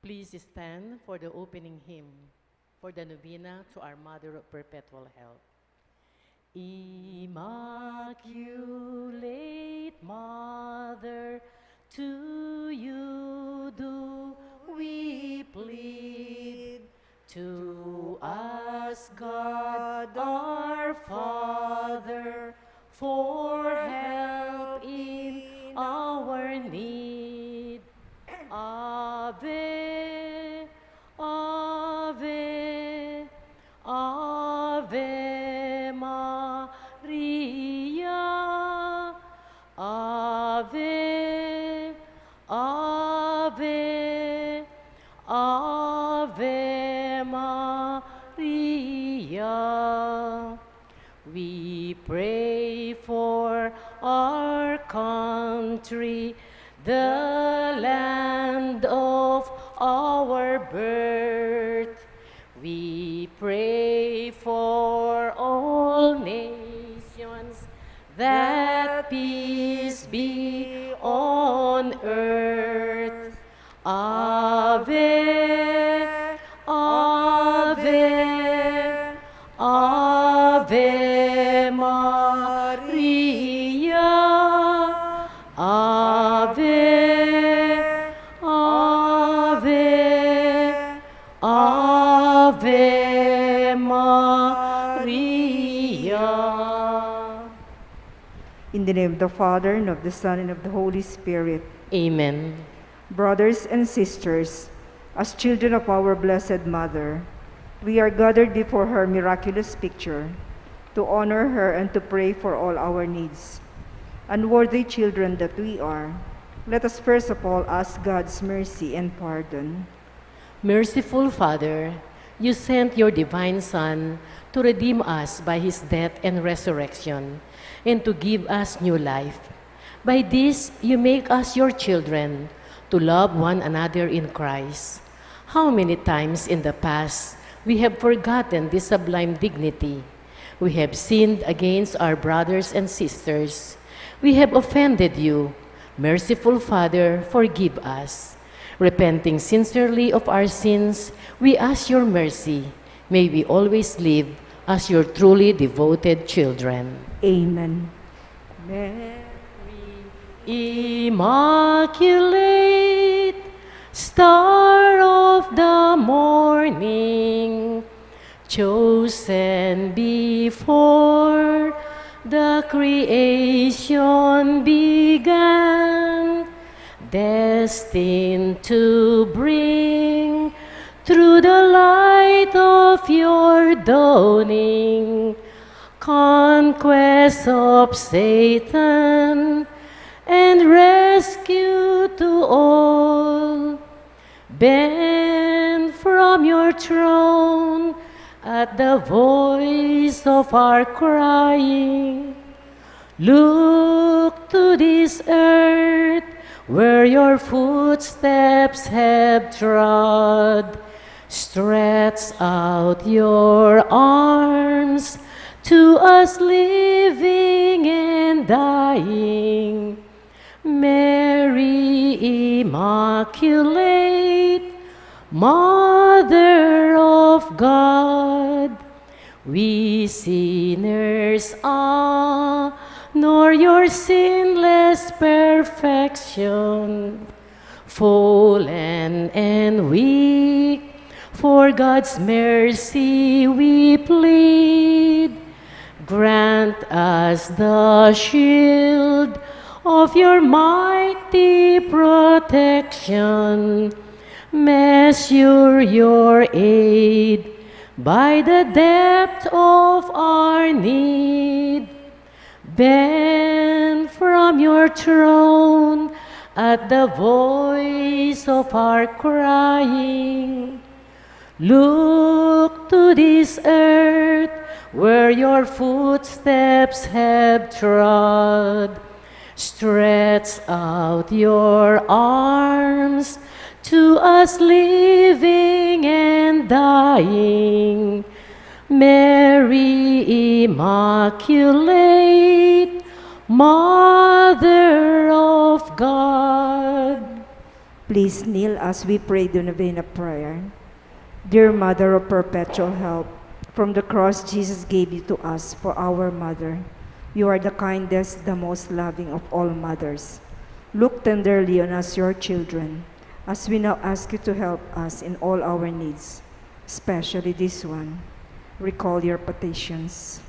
Please stand for the opening hymn for the novena to our Mother of Perpetual Help. Immaculate Mother, to you do we plead. To us, God our Father, for help in our need. Ave, Ave, Ave Maria. Ave, Ave, Ave Maria. We pray for our country, the land of our birth. We pray for all nations, that peace be on earth. Ave, Ave, Ave Maria. Ave, Ave, Ave Maria. In the name of the Father, and of the Son, and of the Holy Spirit. Amen. Brothers and sisters, as children of our Blessed Mother, we are gathered before her miraculous picture to honor her and to pray for all our needs. Unworthy children that we are, let us first of all ask God's mercy and pardon. Merciful Father, you sent your divine Son to redeem us by his death and resurrection, and to give us new life. By this, you make us your children, to love one another in Christ. How many times in the past we have forgotten this sublime dignity? We have sinned against our brothers and sisters. We have offended you. Merciful Father, forgive us. Repenting sincerely of our sins, we ask your mercy. May we always live as your truly devoted children. Amen. Mary, Immaculate, Star of the morning, chosen before the creation began, destined to bring through the light of your dawning conquest of Satan and rescue to all. Bend from your throne at the voice of our crying. Look to this earth where your footsteps have trod. Stretch out your arms to us living and dying. Mary Immaculate, Mother of God, we sinners honor your sinless perfection. Fallen and weak, for God's mercy we plead. Grant us the shield of your mighty protection. Measure your aid by the depth of our need. Bend from your throne at the voice of our crying. Look to this earth where your footsteps have trod. Stretch out your arms to us living and dying. Mary Immaculate, Mother of God. Please kneel as we pray the novena prayer. Dear Mother of Perpetual Help, from the cross Jesus gave you to us for our mother. You are the kindest, the most loving of all mothers. Look tenderly on us, your children, as we now ask you to help us in all our needs, especially this one. Recall your petitions.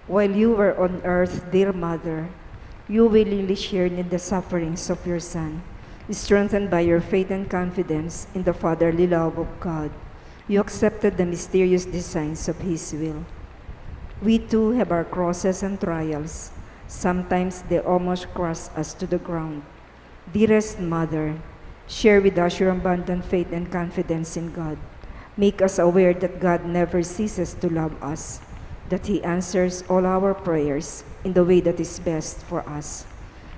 While you were on earth, dear Mother, you willingly shared in the sufferings of your Son. Strengthened by your faith and confidence in the fatherly love of God, you accepted the mysterious designs of His will. We too have our crosses and trials. Sometimes they almost crush us to the ground. Dearest Mother, share with us your abundant faith and confidence in God. Make us aware that God never ceases to love us, that He answers all our prayers in the way that is best for us.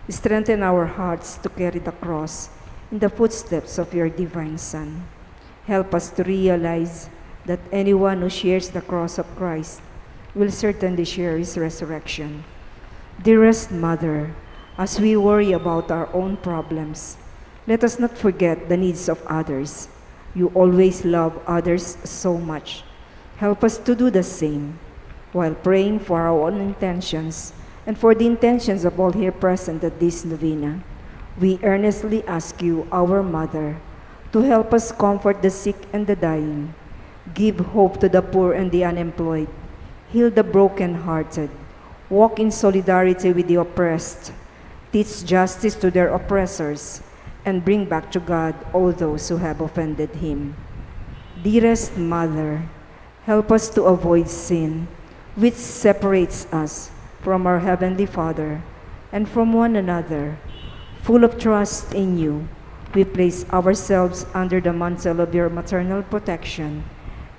Strengthen our hearts to carry the cross in the footsteps of your divine Son. Help us to realize that anyone who shares the cross of Christ will certainly share His resurrection. Dearest Mother, as we worry about our own problems, let us not forget the needs of others. You always love others so much. Help us to do the same. While praying for our own intentions and for the intentions of all here present at this novena, we earnestly ask you, our Mother, to help us comfort the sick and the dying, give hope to the poor and the unemployed, heal the brokenhearted, walk in solidarity with the oppressed, teach justice to their oppressors, and bring back to God all those who have offended Him. Dearest Mother, help us to avoid sin, which separates us from our Heavenly Father and from one another. Full of trust in you, we place ourselves under the mantle of your maternal protection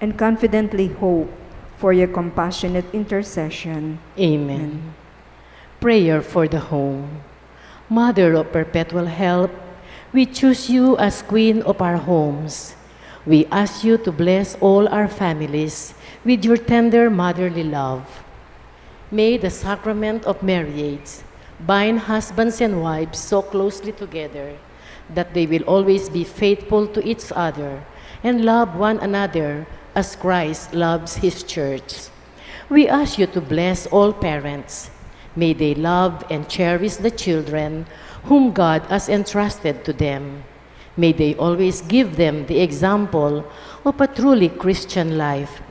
and confidently hope for your compassionate intercession. Amen. Prayer for the home. Mother of perpetual help, we choose you as Queen of our homes. We ask you to bless all our families with your tender motherly love. May the sacrament of marriage bind husbands and wives so closely together that they will always be faithful to each other and love one another as Christ loves His church. We ask you to bless all parents. May they love and cherish the children whom God has entrusted to them. May they always give them the example of a truly Christian life.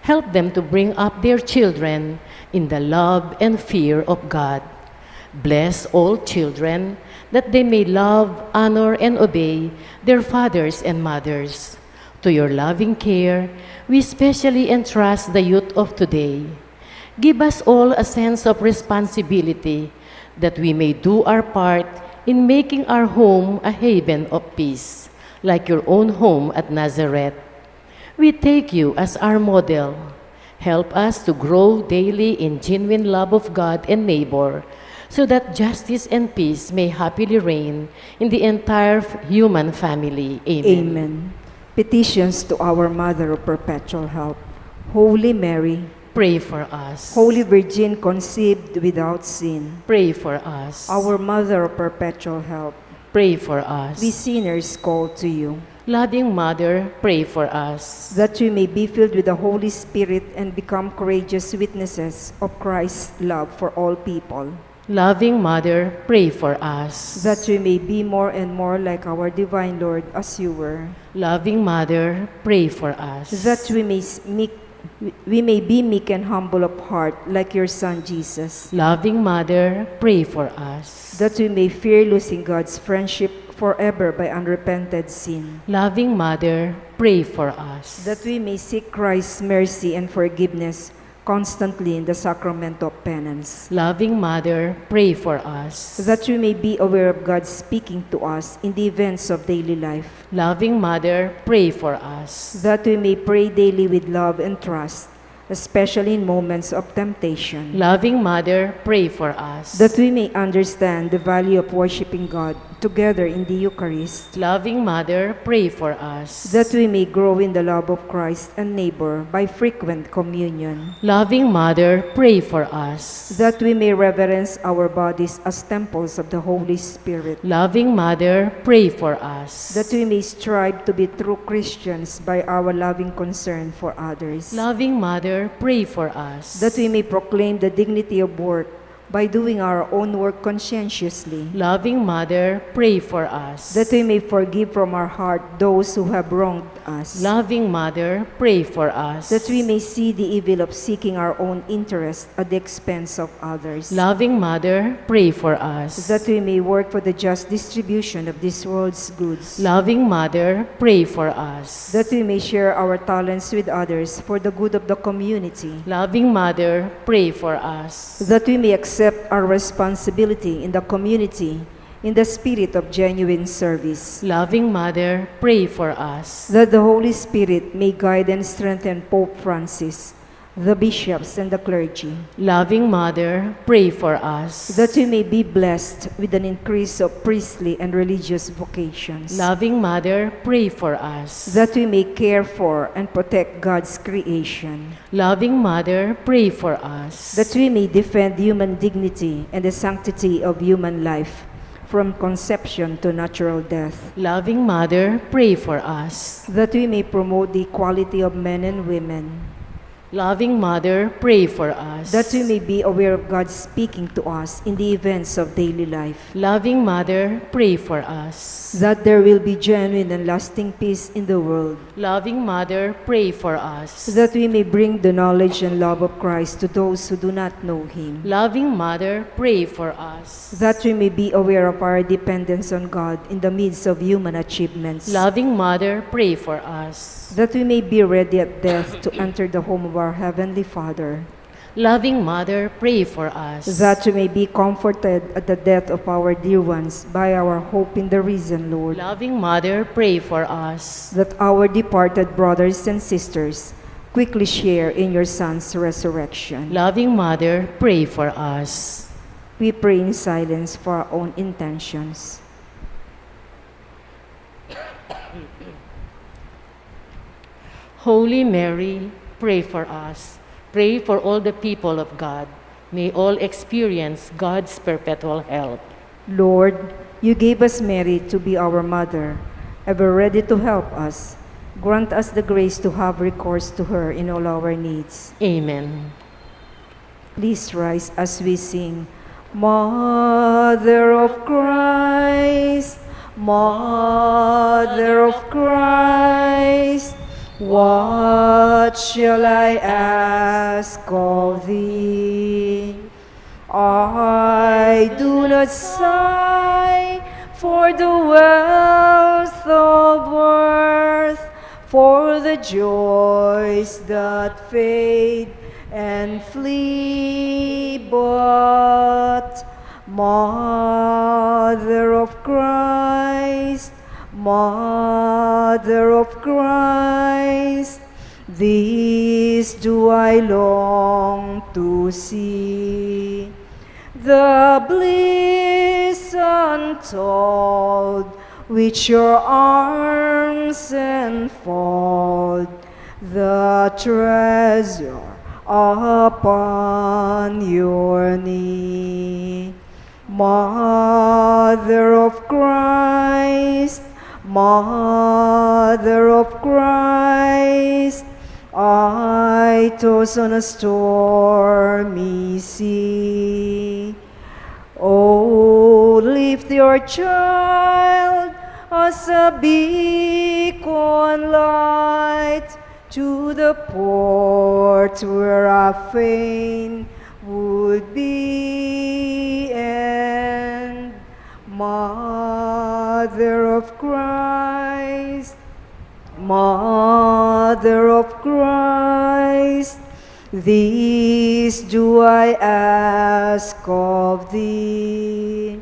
Help them to bring up their children in the love and fear of God. Bless all children that they may love, honor, and obey their fathers and mothers. To your loving care, we specially entrust the youth of today. Give us all a sense of responsibility that we may do our part in making our home a haven of peace, like your own home at Nazareth. We take you as our model. Help us to grow daily in genuine love of God and neighbor, so that justice and peace may happily reign in the entire human family. Amen. Amen. Petitions to our Mother of Perpetual Help. Holy Mary, Pray for us. Holy Virgin conceived without sin, Pray for us. our Mother of Perpetual Help, Pray for us. we sinners call to you, Loving Mother, pray for us. that we may be filled with the Holy Spirit and become courageous witnesses of Christ's love for all people, Loving Mother, pray for us. that we may be more and more like our divine Lord as you were, Loving Mother, pray for us. that we may be meek and humble of heart like your Son Jesus, Loving Mother, pray for us. that we may fear losing God's friendship forever by unrepented sin, Loving Mother, pray for us. that we may seek Christ's mercy and forgiveness constantly in the sacrament of penance, Loving Mother, pray for us. that we may be aware of God speaking to us in the events of daily life, Loving Mother, pray for us. that we may pray daily with love and trust, especially in moments of temptation, Loving Mother, pray for us. that we may understand the value of worshiping God together in the Eucharist, Loving Mother, pray for us. that we may grow in the love of Christ and neighbor by frequent communion, Loving Mother, pray for us. that we may reverence our bodies as temples of the Holy Spirit, Loving Mother, pray for us. that we may strive to be true Christians by our loving concern for others, Loving Mother, pray for us. that we may proclaim the dignity of work by doing our own work conscientiously, Loving Mother, pray for us. that we may forgive from our heart those who have wronged us, Loving Mother, pray for us. that we may see the evil of seeking our own interest at the expense of others, Loving Mother, pray for us. that we may work for the just distribution of this world's goods, Loving Mother, pray for us. that we may share our talents with others for the good of the community, Loving Mother, pray for us. that we may accept our responsibility in the community in the spirit of genuine service, Loving Mother, pray for us. that the Holy Spirit may guide and strengthen Pope Francis, the bishops, and the clergy, Loving Mother, pray for us. that we may be blessed with an increase of priestly and religious vocations, Loving Mother, pray for us. that we may care for and protect God's creation, Loving Mother, pray for us. that we may defend human dignity and the sanctity of human life from conception to natural death, Loving Mother, pray for us. that we may promote the equality of men and women, Loving Mother, pray for us. that we may be aware of God speaking to us in the events of daily life, Loving Mother, pray for us. that there will be genuine and lasting peace in the world, Loving Mother, pray for us. that we may bring the knowledge and love of Christ to those who do not know Him, Loving Mother, pray for us. that we may be aware of our dependence on God in the midst of human achievements, Loving Mother, pray for us. that we may be ready at death to enter the home of our Heavenly Father, Loving Mother, pray for us. that we may be comforted at the death of our dear ones by our hope in the risen Lord, Loving Mother, pray for us. that our departed brothers and sisters quickly share in your Son's resurrection. Loving Mother, pray for us. We pray in silence for our own intentions. Holy Mary, pray for us. Pray for all the people of God. May all experience God's perpetual help. Lord, you gave us Mary to be our mother, ever ready to help us. Grant us the grace to have recourse to her in all our needs. Amen. Please rise as we sing, Mother of Christ, Mother of Christ, what shall I ask of thee? I do not sigh for the wealth of earth, for the joys that fade and flee, but Mother of Christ, Mother of Christ, this do I long to see, the bliss untold which your arms enfold, the treasure upon your knee. Mother of Christ, Mother of Christ, I toss on a stormy sea. Oh, lift your child as a beacon light to the port where I fain would be, and Mother of Christ, Mother of Christ, this do I ask of thee.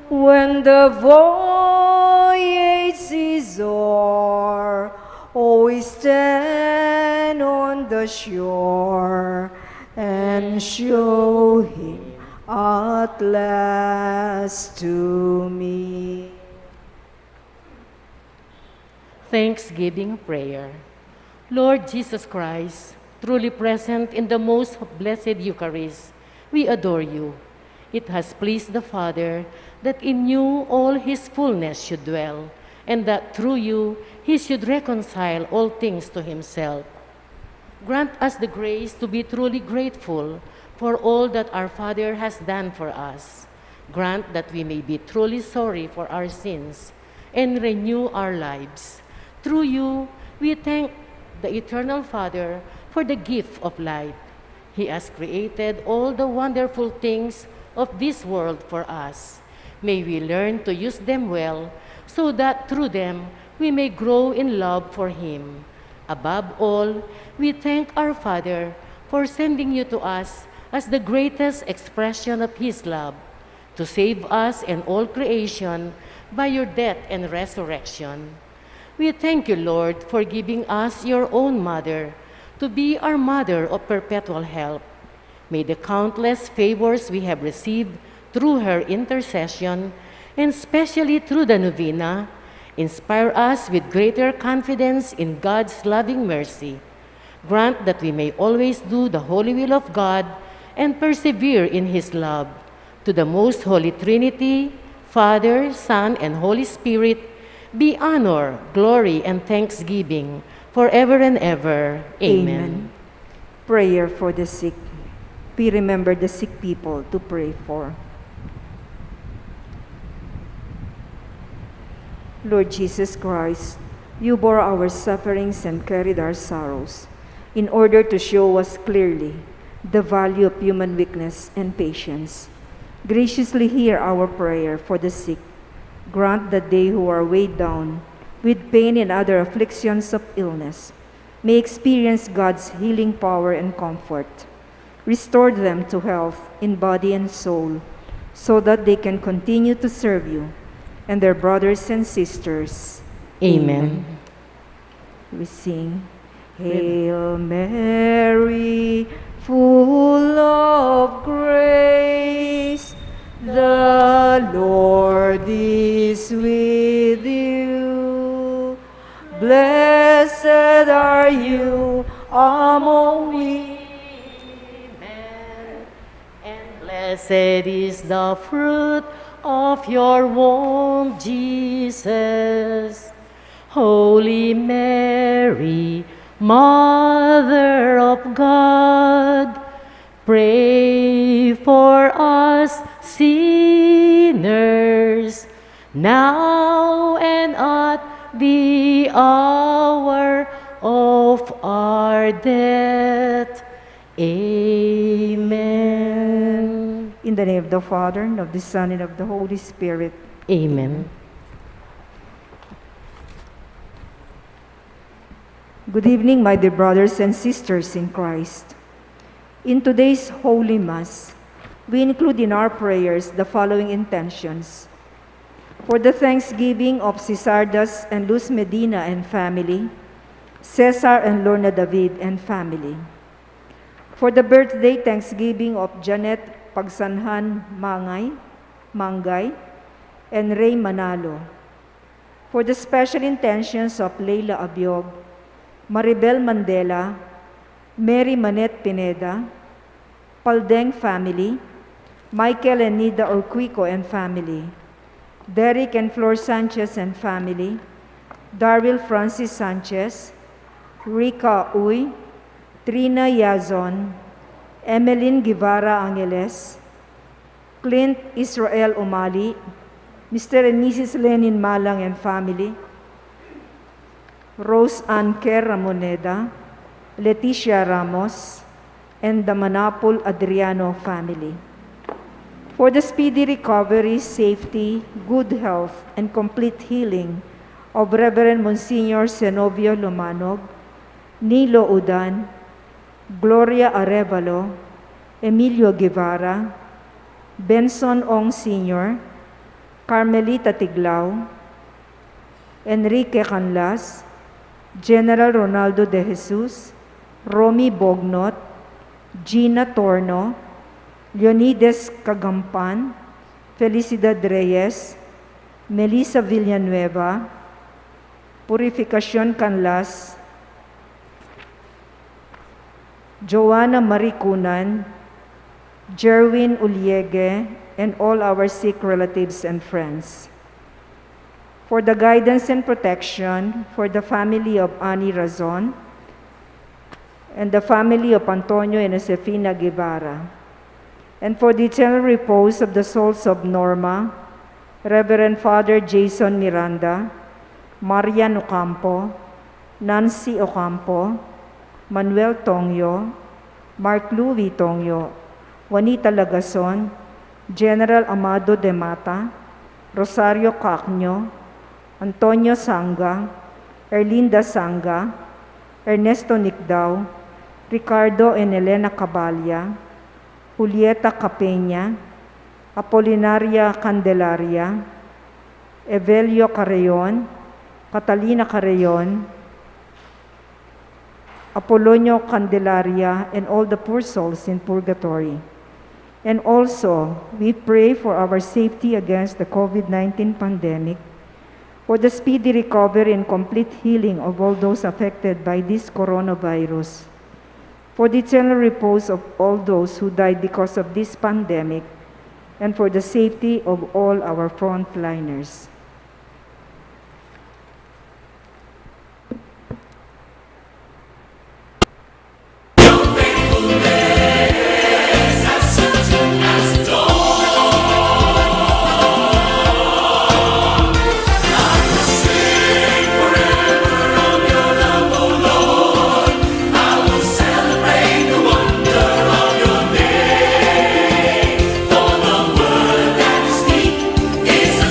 When the voyage is o'er, always stand on the shore and show him at last to me. Thanksgiving prayer. Lord Jesus Christ, truly present in the most blessed Eucharist, we adore you. It has pleased the Father that in you all his fullness should dwell, and that through you he should reconcile all things to himself. Grant us the grace to be truly grateful for all that our Father has done for us. Grant that we may be truly sorry for our sins and renew our lives. Through you, we thank the Eternal Father for the gift of light. He has created all the wonderful things of this world for us. May we learn to use them well, so that through them we may grow in love for Him. Above all, we thank our Father for sending you to us as the greatest expression of His love, to save us and all creation by your death and resurrection. We thank you, Lord, for giving us your own mother to be our mother of perpetual help. May the countless favors we have received through her intercession, and especially through the novena, inspire us with greater confidence in God's loving mercy. Grant that we may always do the holy will of God and persevere in His love. To the most holy Trinity, Father, Son, and Holy Spirit, be honor, glory, and thanksgiving forever and ever. Amen. Prayer for the sick. We remember the sick people to pray for. Lord Jesus Christ, you bore our sufferings and carried our sorrows in order to show us clearly the value of human weakness and patience. Graciously hear our prayer for the sick. Grant that they who are weighed down with pain and other afflictions of illness may experience God's healing power and comfort. Restore them to health in body and soul, so that they can continue to serve you and their brothers and sisters. Amen. We sing, Hail Mary, full of grace, the Lord is with you. Blessed are you among women, and blessed is the fruit of your womb, Jesus. Holy Mary, Mother of God, pray for us sinners, now and at the hour of our death. Amen. In the name of the Father, and of the Son, and of the Holy Spirit. Amen. Good evening, my dear brothers and sisters in Christ. In today's Holy Mass, we include in our prayers the following intentions. For the thanksgiving of Cisardas and Luz Medina and family, Cesar and Lorna David and family. For the birthday thanksgiving of Janet Pagsanhan Mangay and Ray Manalo. For the special intentions of Leila Abiog, Maribel Mandela, Mary Manette Pineda, Paldeng family, Michael and Nida Orquico and family, Derek and Flor Sanchez and family, Darwin Francis Sanchez, Rika Uy, Trina Yazon, Emeline Guevara Angeles, Clint Israel Umali, Mr. and Mrs. Lenin Malang and family, Rose Ann Kerr Ramoneda, Leticia Ramos, and the Manapol Adriano family. For the speedy recovery, safety, good health, and complete healing of Reverend Monsignor Zenobio Lumanog, Nilo Udan, Gloria Arevalo, Emilio Guevara, Benson Ong Sr., Carmelita Tiglao, Enrique Canlas, General Ronaldo de Jesus, Romy Bognot, Gina Torno, Leonides Cagampan, Felicidad Reyes, Melissa Villanueva, Purificación Canlas, Joanna Maricunan, Jerwin Uliege, and all our sick relatives and friends. For the guidance and protection for the family of Ani Razon and the family of Antonio and Josefina Guevara, and for the eternal repose of the souls of Norma, Reverend Father Jason Miranda, Marian Ocampo, Nancy Ocampo, Manuel Tongyo, Mark Louis Tongyo, Juanita Lagason, General Amado de Mata, Rosario Cacño, Antonio Sanga, Erlinda Sanga, Ernesto Nicdao, Ricardo and Elena Cabalya, Julieta Capeña, Apolinaria Candelaria, Evelio Carreon, Catalina Carreon, Apolonio Candelaria, and all the poor souls in purgatory. And also, we pray for our safety against the COVID-19 pandemic, for the speedy recovery and complete healing of all those affected by this coronavirus, for the eternal repose of all those who died because of this pandemic, and for the safety of all our frontliners.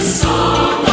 Song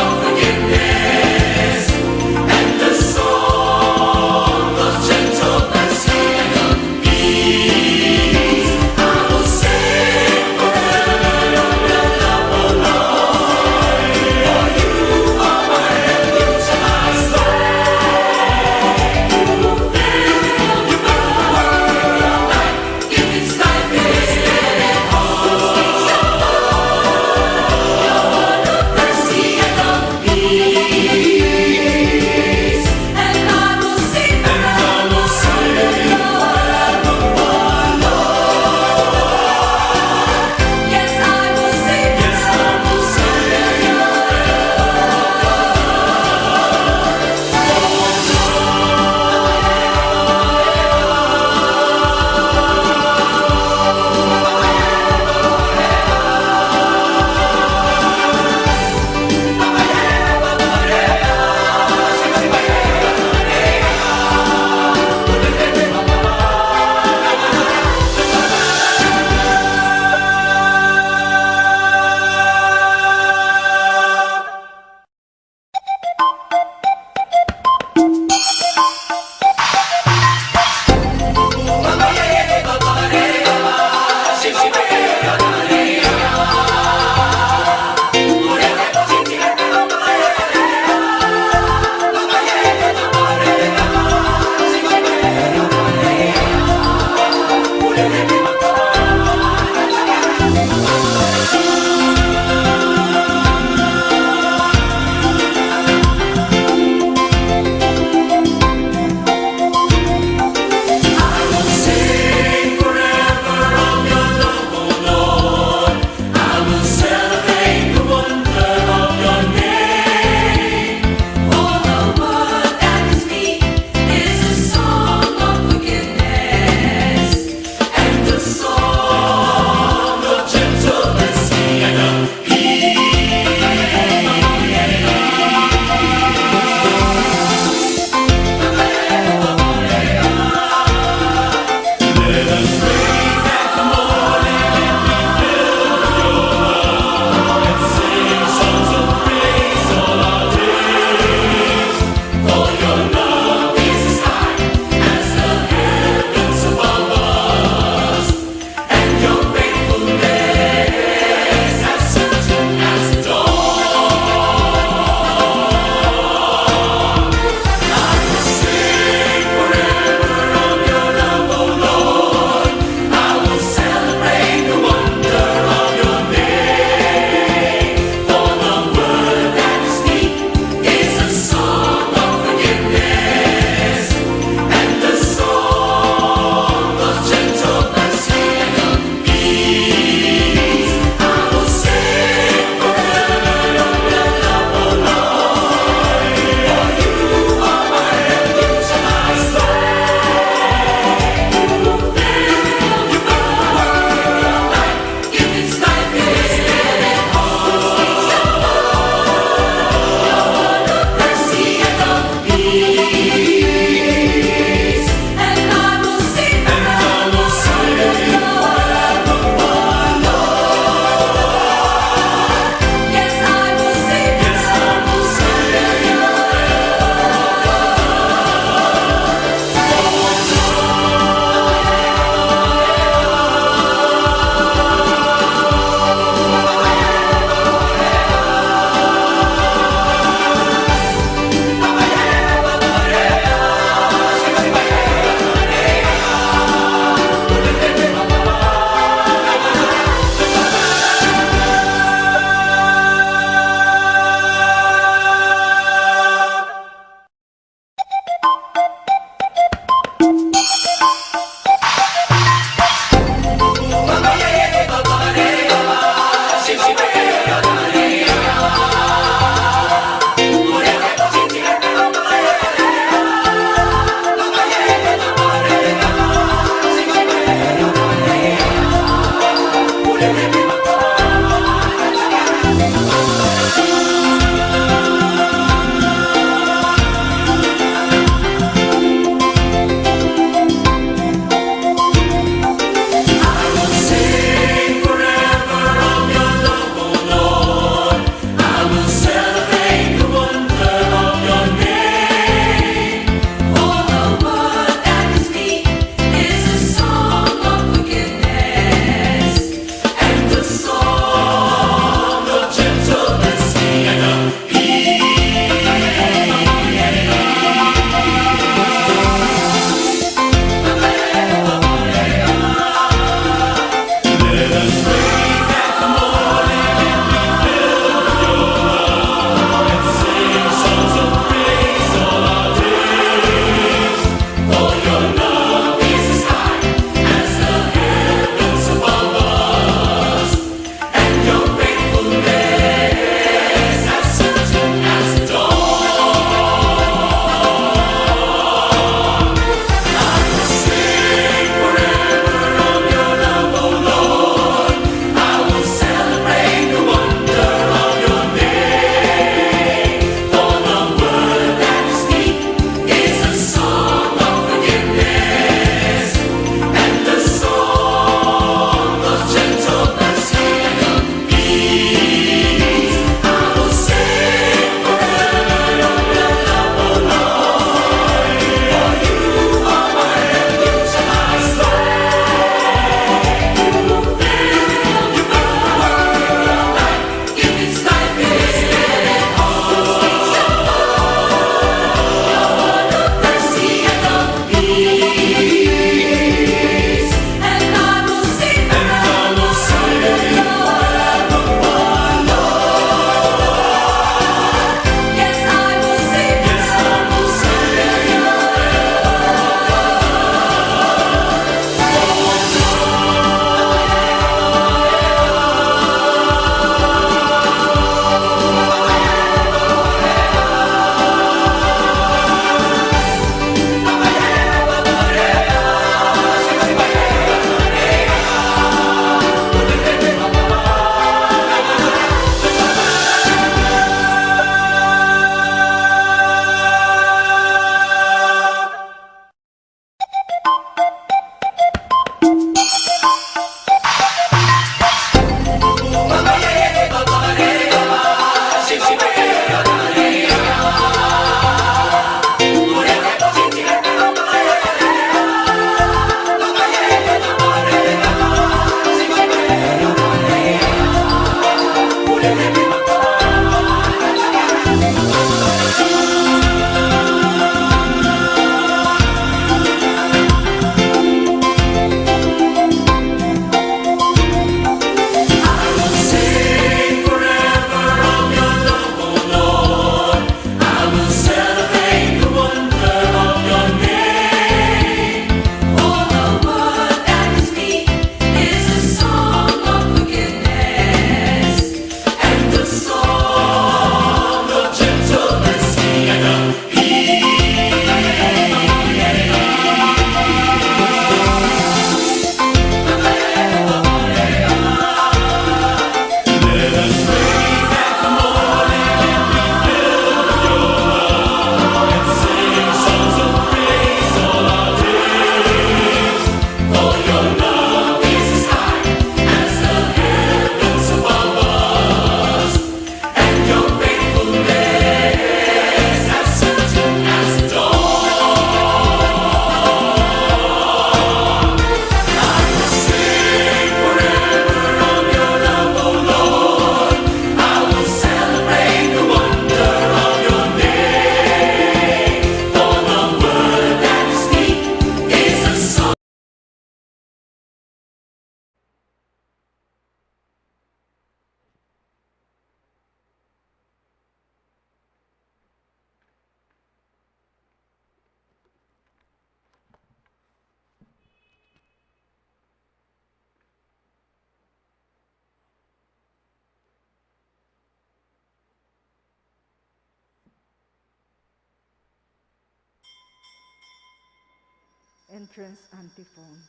Entrance antiphon.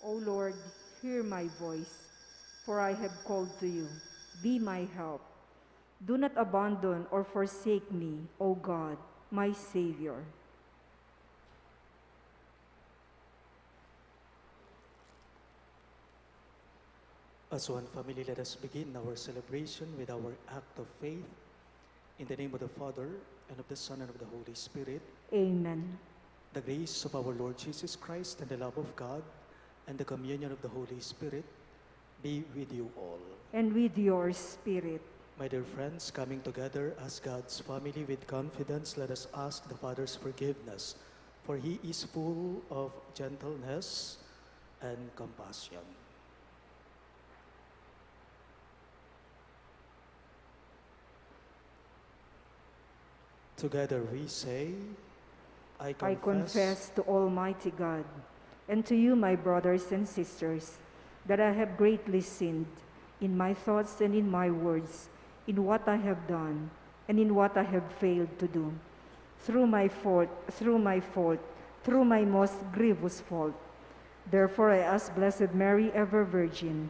O Lord, hear my voice, for I have called to you. Be my help. Do not abandon or forsake me, O God, my Savior. As one family, let us begin our celebration with our act of faith. In the name of the Father, and of the Son, and of the Holy Spirit. Amen. The grace of our Lord Jesus Christ, and the love of God, and the communion of the Holy Spirit be with you all. And with your spirit. My dear friends, coming together as God's family with confidence, let us ask the Father's forgiveness, for He is full of gentleness and compassion. Together we say, I confess to Almighty God and to you, my brothers and sisters, that I have greatly sinned in my thoughts and in my words, in what I have done and in what I have failed to do. Through my most grievous fault. Therefore I ask Blessed Mary, ever Virgin,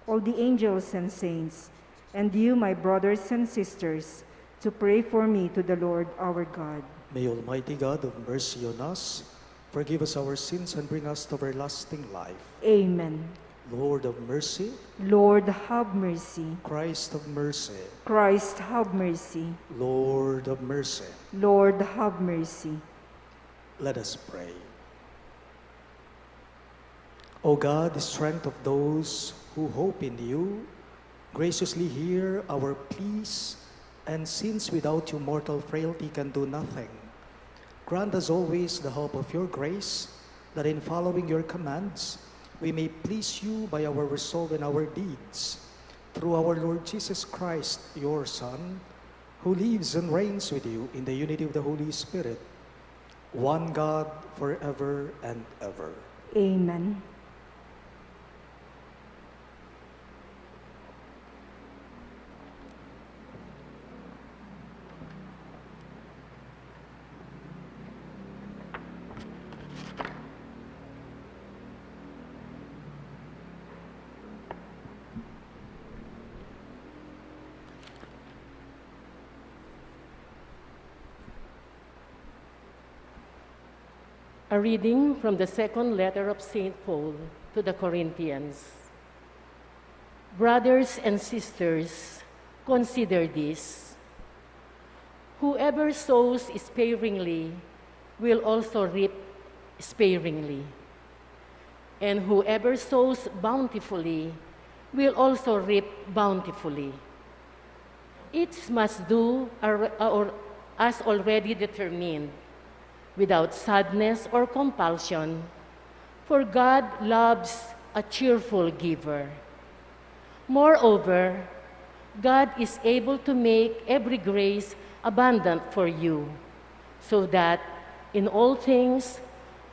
all the angels and saints, and you, my brothers and sisters, to pray for me to the Lord our God. May Almighty God have mercy on us, forgive us our sins, and bring us to everlasting life. Amen. Lord of mercy. Lord, have mercy. Christ of mercy. Christ, have mercy. Lord of mercy. Lord, have mercy. Let us pray. O God, the strength of those who hope in you, graciously hear our pleas, and since without you mortal frailty can do nothing, grant us always the hope of your grace, that in following your commands, we may please you by our resolve and our deeds. Through our Lord Jesus Christ, your Son, who lives and reigns with you in the unity of the Holy Spirit, one God, forever and ever. Amen. A reading from the second letter of St. Paul to the Corinthians. Brothers and sisters, consider this. Whoever sows sparingly will also reap sparingly, and whoever sows bountifully will also reap bountifully. Each must do as already determined, without sadness or compulsion, for God loves a cheerful giver. Moreover, God is able to make every grace abundant for you, so that in all things,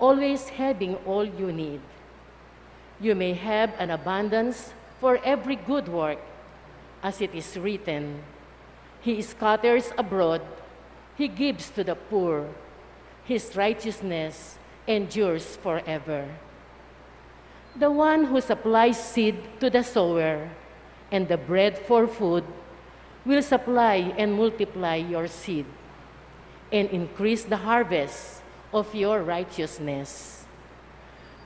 always having all you need, you may have an abundance for every good work, as it is written, He scatters abroad, He gives to the poor, His righteousness endures forever. The one who supplies seed to the sower and the bread for food will supply and multiply your seed and increase the harvest of your righteousness.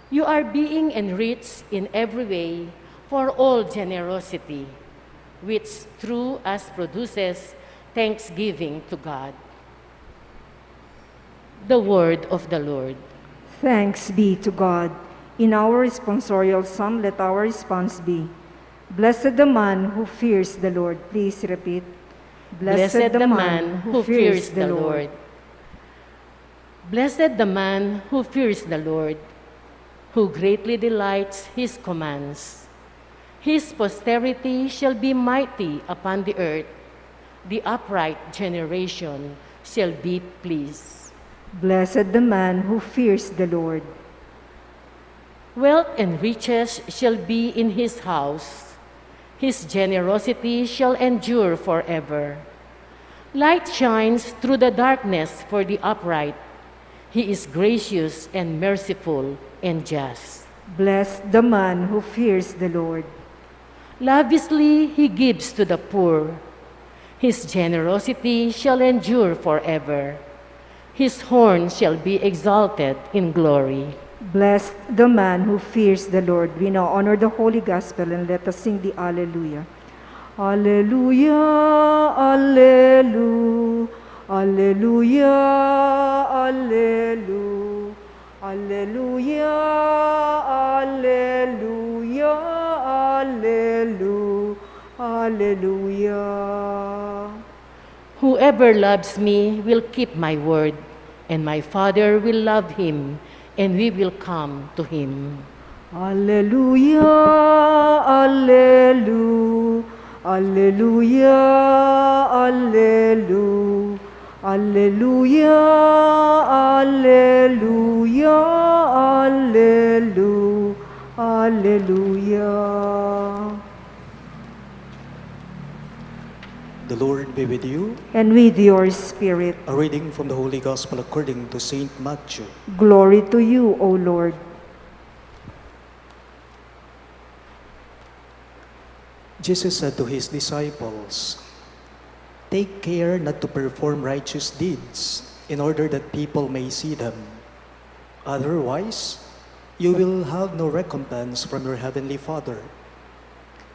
You are being enriched in every way for all generosity, which through us produces thanksgiving to God. The word of the Lord. Thanks be to God. In our responsorial psalm, let our response be, Blessed the man who fears the Lord. Please repeat. Blessed the man who fears the Lord. Blessed the man who fears the Lord, who greatly delights his commands. His posterity shall be mighty upon the earth. The upright generation shall be pleased. Blessed the man who fears the Lord. Wealth and riches shall be in his house. His generosity shall endure forever. Light shines through the darkness for the upright. He is gracious and merciful and just. Bless the man who fears the Lord. Lavishly he gives to the poor. His generosity shall endure forever. His horn shall be exalted in glory. Bless the man who fears the Lord. We now honor the Holy Gospel and let us sing the Alleluia. Alleluia, Alleluia, Alleluia, Alleluia, Alleluia, Alleluia, Alleluia, Alleluia. Whoever loves me will keep my word, and my Father will love him, and we will come to him. Alleluia, Alleluia, Alleluia, Alleluia, Alleluia, Alleluia, Alleluia, Alleluia. The Lord be with you. And with your spirit. A reading from the Holy Gospel according to Saint Matthew. Glory to you, O Lord. Jesus said to his disciples, "Take care not to perform righteous deeds in order that people may see them. Otherwise, you will have no recompense from your heavenly Father.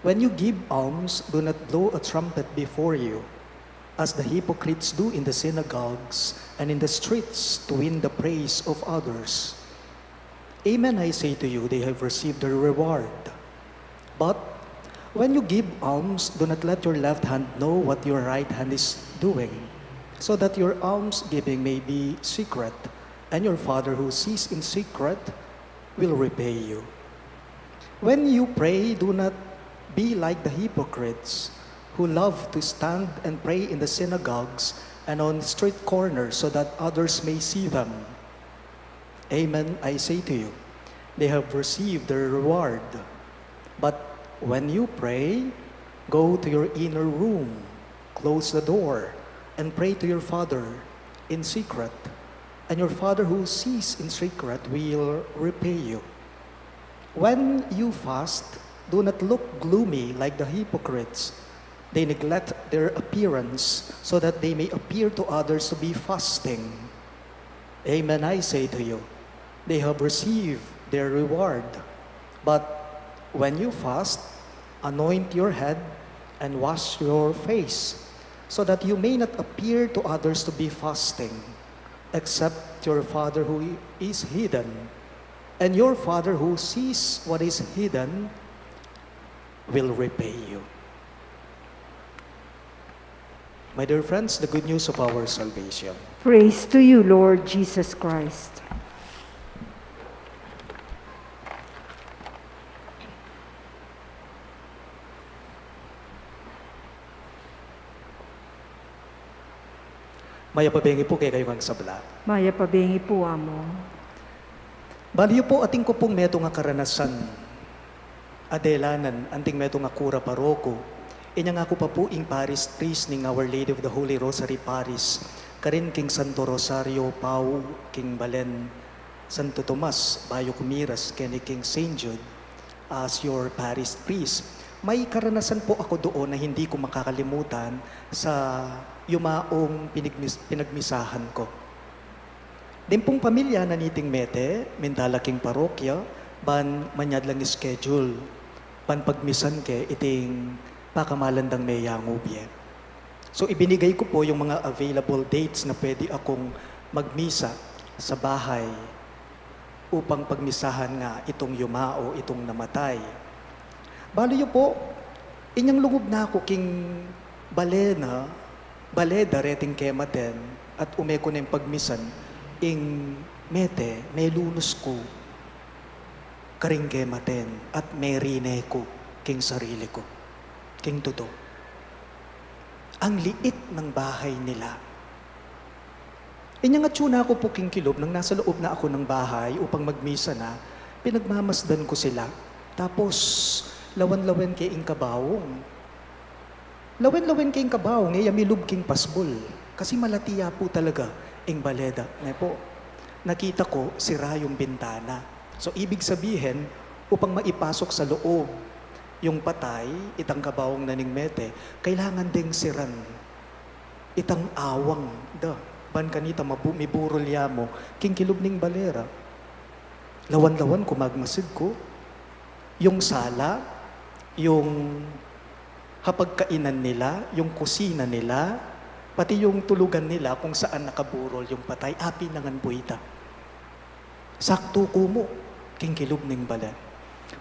When you give alms, do not blow a trumpet before you, as the hypocrites do in the synagogues and in the streets to win the praise of others. Amen, I say to you, they have received their reward. But when you give alms, do not let your left hand know what your right hand is doing, so that your almsgiving may be secret, and your Father who sees in secret will repay you. When you pray, do not be like the hypocrites who love to stand and pray in the synagogues and on street corners so that others may see them. Amen, I say to you, they have received their reward. But when you pray, go to your inner room, close the door, and pray to your Father in secret, and your Father who sees in secret will repay you. When you fast, do not look gloomy like the hypocrites. They neglect their appearance so that they may appear to others to be fasting. Amen, I say to you, they have received their reward. But when you fast, anoint your head and wash your face, so that you may not appear to others to be fasting, except your Father who is hidden. And your Father who sees what is hidden will repay you." My dear friends, the good news of our salvation. Praise to you, Lord Jesus Christ. Maya pabengi po kay kayo ang sabla. Maya pabengi po amo. Baliyo po ating ko pong meto nga karanasan. Adelanan, anting meto nga kura paroko. Inya nga ko pa po ing Parish priest ning Our Lady of the Holy Rosary Parish. Karin king Santo Rosario, Pau, king Balen, Santo Tomas, Bayo Kumiras, kini king Saint Jude, as your Parish priest. May karanasan po ako doon na hindi ko makakalimutan sa yumaong pinagmisahan ko. Dimpong pamilya na niting mete, mindalaking parokya, ban manyad lang schedule. Pan pagmisan ke, iting pakamalandang may yangubye. So ibinigay ko po yung mga available dates na pwede akong magmisa sa bahay upang pagmisahan nga itong yumao, itong namatay. Baliyo po, inyang lungog na ako king baleda reting kematen at umeko na yung pagmisan ing mete, may lunos ko karing kematen at may rine ko king sarili ko, king todo. Ang liit ng bahay nila. Inyang atsuna ako po king kilob nang nasa loob na ako ng bahay upang magmisa na, pinagmamasdan ko sila. Tapos, lawan-lawan kay ing kabawong. Lawan-lawan kay ing kabawong, yamilub king pasbol. Kasi malatiya po talaga ing baleda. Nga po, nakita ko sira yung bintana. So ibig sabihin, upang maipasok sa loob yung patay, itang kabawang naningmete, kailangan ding siran. Itang awang, ban kanita miburol yamo, kingkilog ning balera. Lawan-lawan kumagmasid ko. Yung sala, yung hapagkainan nila, yung kusina nila, pati yung tulugan nila kung saan nakaburol yung patay, api nangan buhita. Sakto ko mo, kingkilog ning bala.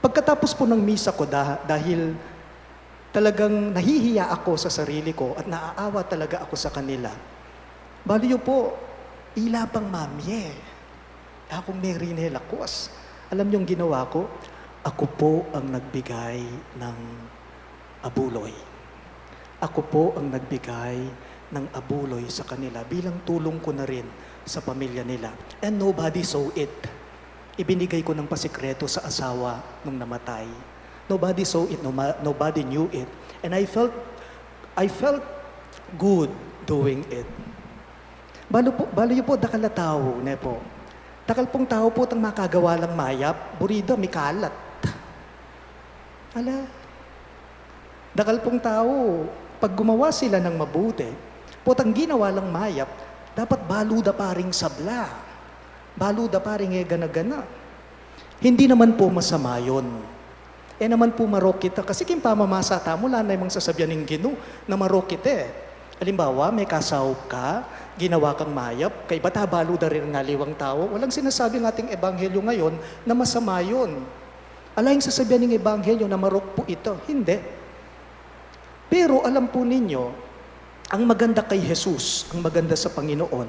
Pagkatapos po ng misa ko, dahil talagang nahihiya ako sa sarili ko at naaawa talaga ako sa kanila, baliyo po, ilapang mamye. Akong Mary Lakos. Alam niyong ginawa ko? Ako po ang nagbigay ng abuloy. Ako po ang nagbigay ng abuloy sa kanila bilang tulong ko na rin sa pamilya nila. And nobody saw it. Ibinigay ko ng pasikreto sa asawa nung namatay. Nobody saw it, nobody knew it. And I felt good doing it. Balo po dakala tao, ne po. Takal pong tao po tang makagawa lang mayap, burida mikalat. Ala. Dakal pong tao, pag gumawa sila ng mabuti, potang ginawa lang mayap, dapat baluda paring sabla. Baluda paring gana-gana. Hindi naman po masama yun. Naman po marokita. Kasi kim pamamasa tamo, wala na yung sasabihan ng Gino na marokite. Halimbawa, may kasaw ka, ginawa kang mayap, kay bata baluda rin nga liwang tao. Walang sinasabi ng ating ebanghelyo ngayon na masama yun. Alayang sasabihan ng ebanghelyo na marok po ito. Hindi. Pero alam po ninyo, ang maganda kay Jesus, ang maganda sa Panginoon,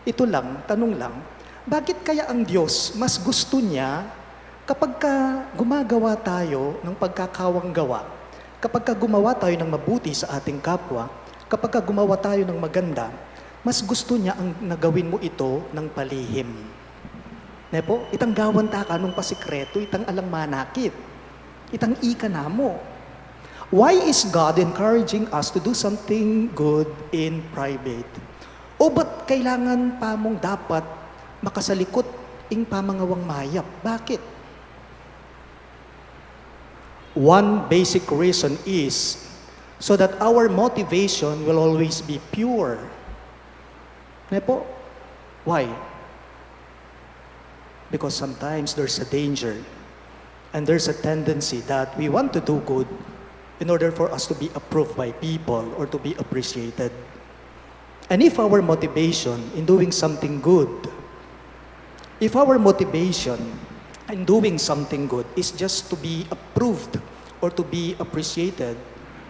ito lang, tanong lang, bakit kaya ang Diyos mas gusto niya kapag gumagawa tayo ng pagkakawang gawa, kapag gumawa tayo ng mabuti sa ating kapwa, kapag gumawa tayo ng maganda, mas gusto niya ang nagawin mo ito ng palihim. Nepo, itang gawan ta ka nung pasikreto, itang alang manakit, itang ika na mo. Why is God encouraging us to do something good in private? O ba't kailangan pa mong dapat makasalikot ing pamangawang mayap? Bakit? One basic reason is so that our motivation will always be pure. Nepo? Why? Because sometimes there's a danger and there's a tendency that we want to do good in order for us to be approved by people or to be appreciated. And if our motivation in doing something good, if our motivation in doing something good is just to be approved or to be appreciated,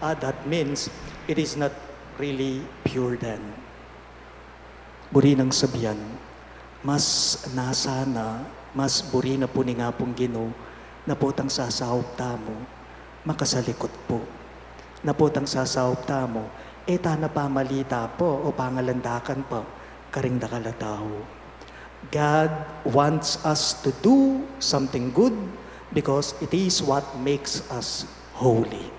that means it is not really pure then. Buri ng sabyan, mas nasana, mas buri na po ni nga pong Gino, na potang sasahop tamo, makasalikot po. Na potang sasahop tamo, na pamalita po o pangalandakan po, karing dakalataw. God wants us to do something good because it is what makes us holy.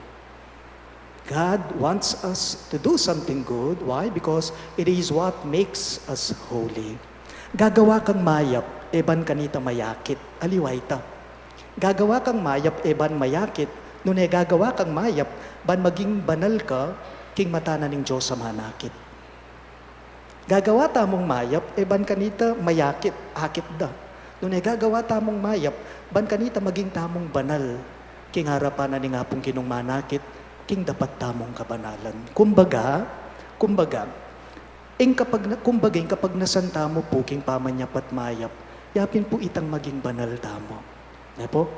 God wants us to do something good. Why? Because it is what makes us holy. Gagawa kang mayap, eban kanita mayakit, aliway ta. Gagawa kang mayap, eban mayakit, nung gagawa kang mayap, ban maging banal ka, king matana ng Diyos sa manakit. Gagawa tamong mayap, ban kanita mayakit, akit da. Nung gagawa tamong mayap, ban kanita maging tamong banal, king harapan na ni nga pong kinong manakit, king dapat tamong kabanalan. Kumbaga, kapag nasanta mo po, king pamanyap at mayap, yapin po itang maging banal tamo. Ne po?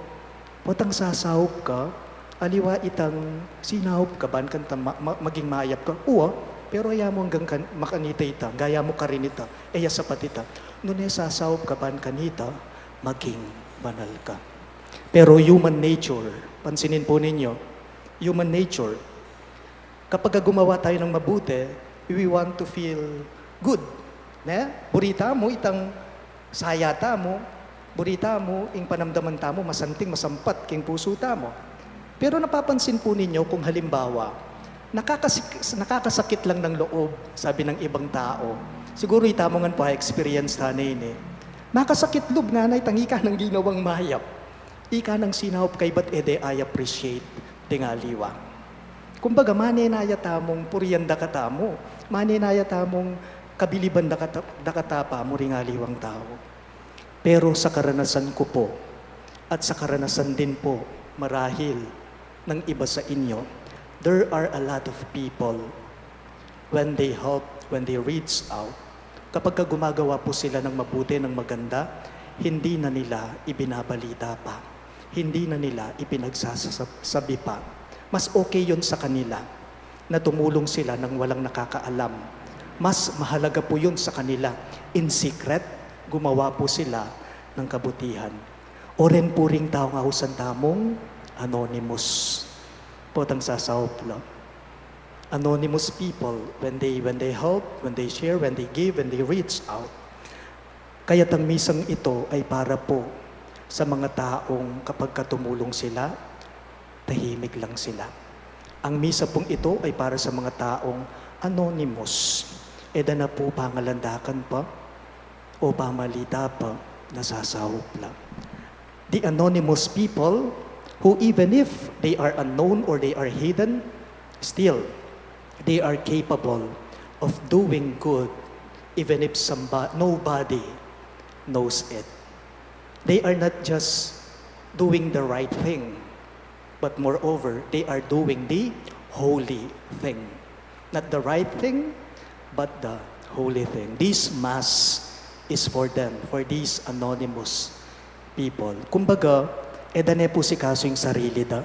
Potang sasahop ka, aliwa itang sinahop ka, ban kanta maging mayap ka, uwa, pero aya mo hanggang makanita ita, gaya mo ka rin ita, eya sapat ita. Nune sasahop ka, ban kanita, maging banal ka. Pero human nature, pansinin po ninyo, human nature, kapag gumawa tayo ng mabuti, we want to feel good. Ne? Burita mo, itang sayata mo, burita mo, ing panamdaman tamo, masanting, masampat, king puso tamo. Pero napapansin po ninyo kung halimbawa, nakakasakit lang ng loob, sabi ng ibang tao. Siguro ita mo nga po, experience tanay ni. Nakasakit loob nanay, tangi ka ng ginawang mayap. Ika ng sinahop kay bat ede I appreciate tingaliwa. Kumbaga, manenaya tamong puryanda katamo, manenaya tamong kabiliban dakatapa mo ringaliwang tao. Pero sa karanasan ko po, at sa karanasan din po, marahil ng iba sa inyo, there are a lot of people when they help, when they reach out, kapag gumagawa po sila ng mabuti, ng maganda, hindi na nila ibinabalita pa. Hindi na nila ipinagsasabi pa. Mas okay yon sa kanila na tumulong sila nang walang nakakaalam. Mas mahalaga po yun sa kanila. In secret, gumawa po sila ng kabutihan. Oren po ring tao nga husan tamong anonymous. Potang sasawap lang. Anonymous people, when they help, when they share, when they give, when they reach out. Kaya't ang misang ito ay para po sa mga taong kapag katumulong sila, tahimik lang sila. Ang misa pong ito ay para sa mga taong anonymous. Eda na po pangalandakan pa o pamalita pa, nasasahop lang. The anonymous people who even if they are unknown or they are hidden, still, they are capable of doing good even if nobody knows it. They are not just doing the right thing, but moreover, they are doing the holy thing. Not the right thing, but the holy thing. This Mass is for them, for these anonymous people. Kumbaga, edane po si kaso yung sarili da.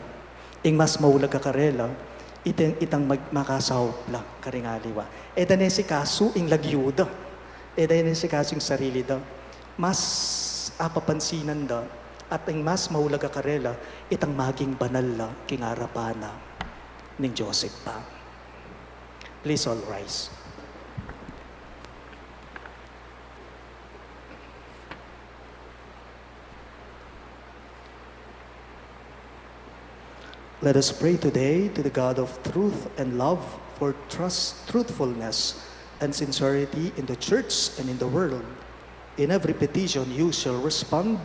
Ing mas maulag ka karela, itang makasahop lang, karingaliwa. Edane si kaso ing lagyuda. Edane si kaso yung sarili da. Mas apapansinan da. At ang mas maulag ka karela, itang maging banal la, kingarapana ng Joseph pa. Please all rise. Let us pray today to the God of truth and love for truthfulness and sincerity in the church and in the world. In every petition you shall respond.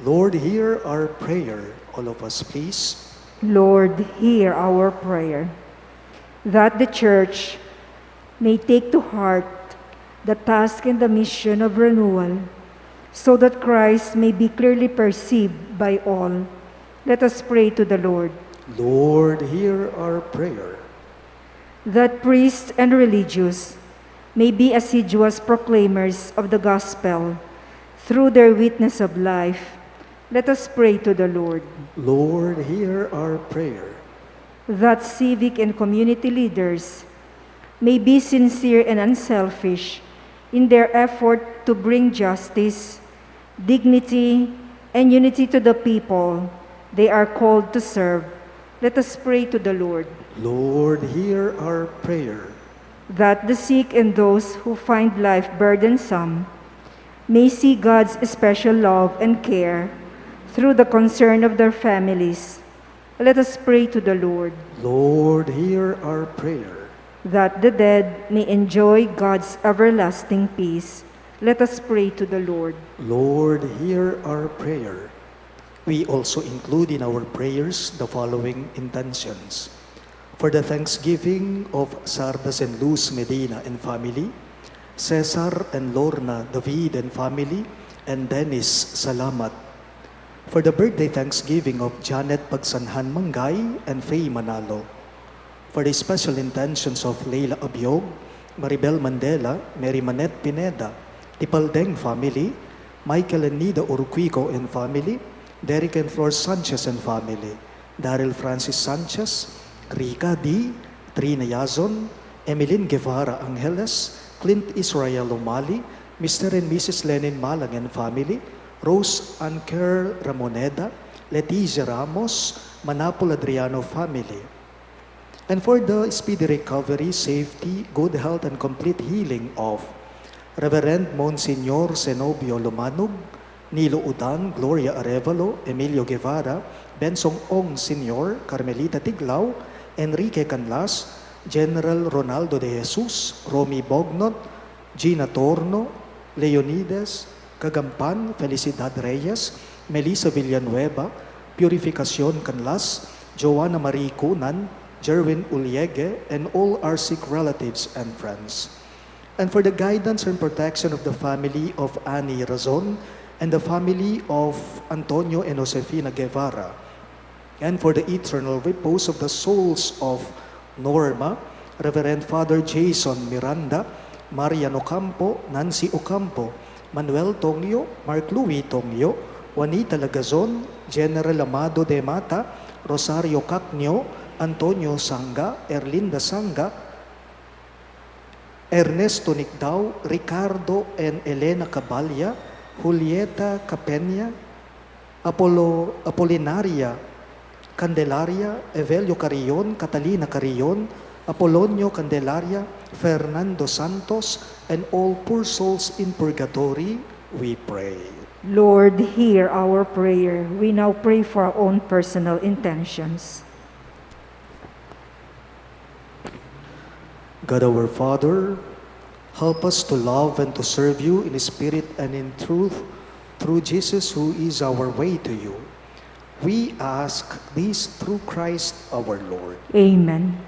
Lord, hear our prayer. All of us, please. Lord, hear our prayer, that the Church may take to heart the task and the mission of renewal, so that Christ may be clearly perceived by all. Let us pray to the Lord. Lord, hear our prayer. That priests and religious may be assiduous proclaimers of the gospel through their witness of life. Let us pray to the Lord. Lord, hear our prayer. That civic and community leaders may be sincere and unselfish in their effort to bring justice, dignity, and unity to the people they are called to serve. Let us pray to the Lord. Lord, hear our prayer. That the sick and those who find life burdensome may see God's special love and care through the concern of their families. Let us pray to the Lord. Lord, hear our prayer. That the dead may enjoy God's everlasting peace. Let us pray to the Lord. Lord, hear our prayer. We also include in our prayers the following intentions. For the thanksgiving of Sardas and Luz Medina and family, Cesar and Lorna David and family, and Dennis Salamat. For the birthday thanksgiving of Janet Pagsanhan Mangay and Faye Manalo. For the special intentions of Leila Abiog, Maribel Mandela, Mary Manette Pineda, Tipaldeng family, Michael and Nida Urquico and family, Derek and Flor Sanchez and family, Daryl Francis Sanchez, Rika D, Trina Yazon, Emeline Guevara Angeles, Clint Israel Umali, Mr. and Mrs. Lenin Malang and family, Rose Anker Ramoneda, Leticia Ramos, Manapol Adriano family. And for the speedy recovery, safety, good health, and complete healing of Reverend Monsignor Zenobio Lumanog, Nilo Udan, Gloria Arevalo, Emilio Guevara, Bensong Ong Sr., Carmelita Tiglao, Enrique Canlas, General Ronaldo de Jesus, Romy Bognot, Gina Torno, Leonides, Kagampan, Felicidad Reyes, Melissa Villanueva, Purificacion Canlas, Joanna Marie Cunan, Jerwin Uliege, and all our sick relatives and friends. And for the guidance and protection of the family of Annie Razon and the family of Antonio and Josefina Guevara, and for the eternal repose of the souls of Norma, Reverend Father Jason Miranda, Marian Ocampo, Nancy Ocampo, Manuel Tongyo, Mark Louis Tongyo, Juanita Lagazon, General Amado de Mata, Rosario Cacnio, Antonio Sanga, Erlinda Sanga, Ernesto Nicdao, Ricardo and Elena Cabalya, Julieta Capenya, Apolinaria Candelaria, Evelio Carrion, Catalina Carrion, Apolonio Candelaria, Fernando Santos, and all poor souls in purgatory, we pray. Lord, hear our prayer. We now pray for our own personal intentions. God our Father, help us to love and to serve you in spirit and in truth through Jesus who is our way to you. We ask this through Christ our Lord. Amen.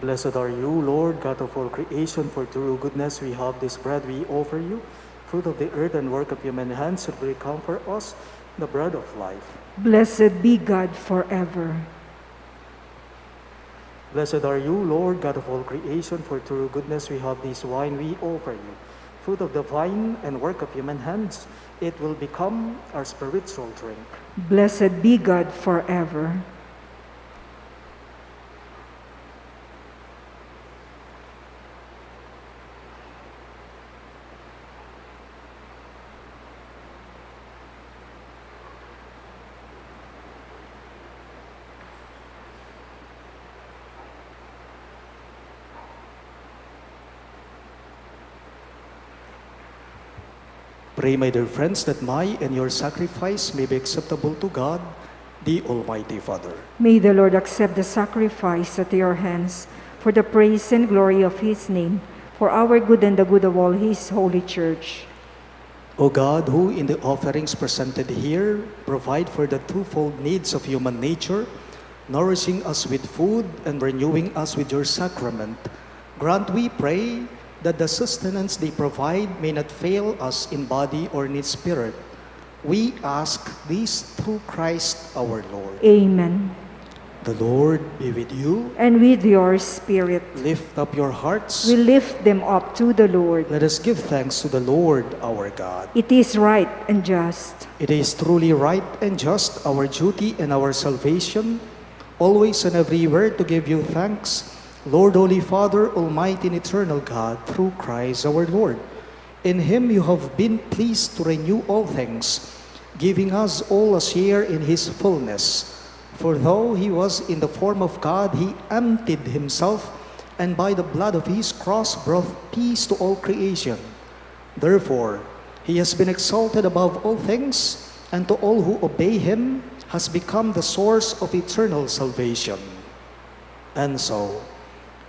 Blessed are you, Lord, God of all creation, for through goodness we have this bread we offer you, fruit of the earth and work of human hands, that will become for us the bread of life. Blessed be God forever. Blessed are you, Lord, God of all creation, for through goodness we have this wine we offer you, fruit of the vine and work of human hands, it will become our spiritual drink. Blessed be God forever. Pray, my dear friends, that my and your sacrifice may be acceptable to God, the Almighty Father. May the Lord accept the sacrifice at your hands for the praise and glory of his name, for our good and the good of all his holy church. O God, who in the offerings presented here provide for the twofold needs of human nature, nourishing us with food and renewing us with your sacrament, grant, we pray, that the sustenance they provide may not fail us in body or in spirit. We ask this through Christ our Lord. Amen. The Lord be with you. And with your spirit. Lift up your hearts. We lift them up to the Lord. Let us give thanks to the Lord our God. It is right and just. It is truly right and just, our duty and our salvation, always and everywhere to give you thanks, Lord, Holy Father, Almighty and Eternal God, through Christ our Lord. In him you have been pleased to renew all things, giving us all a share in his fullness. For though he was in the form of God, he emptied himself, and by the blood of his cross brought peace to all creation. Therefore, he has been exalted above all things, and to all who obey him has become the source of eternal salvation. And so,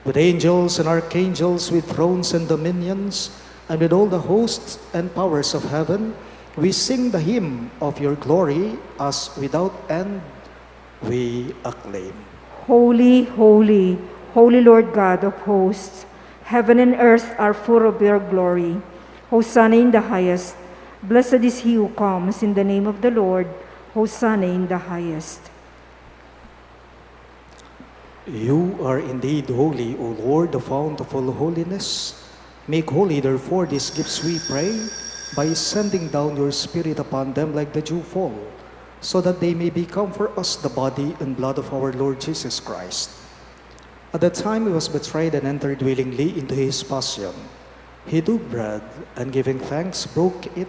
with angels and archangels, with thrones and dominions, and with all the hosts and powers of heaven, we sing the hymn of your glory, as without end we acclaim. Holy, holy, holy Lord God of hosts, heaven and earth are full of your glory. Hosanna in the highest. Blessed is he who comes in the name of the Lord. Hosanna in the highest. You are indeed holy, O Lord, the fount of all holiness. Make holy, therefore, these gifts, we pray, by sending down your Spirit upon them like the dewfall, so that they may become for us the body and blood of our Lord Jesus Christ. At the time he was betrayed and entered willingly into his passion, he took bread, and giving thanks, broke it,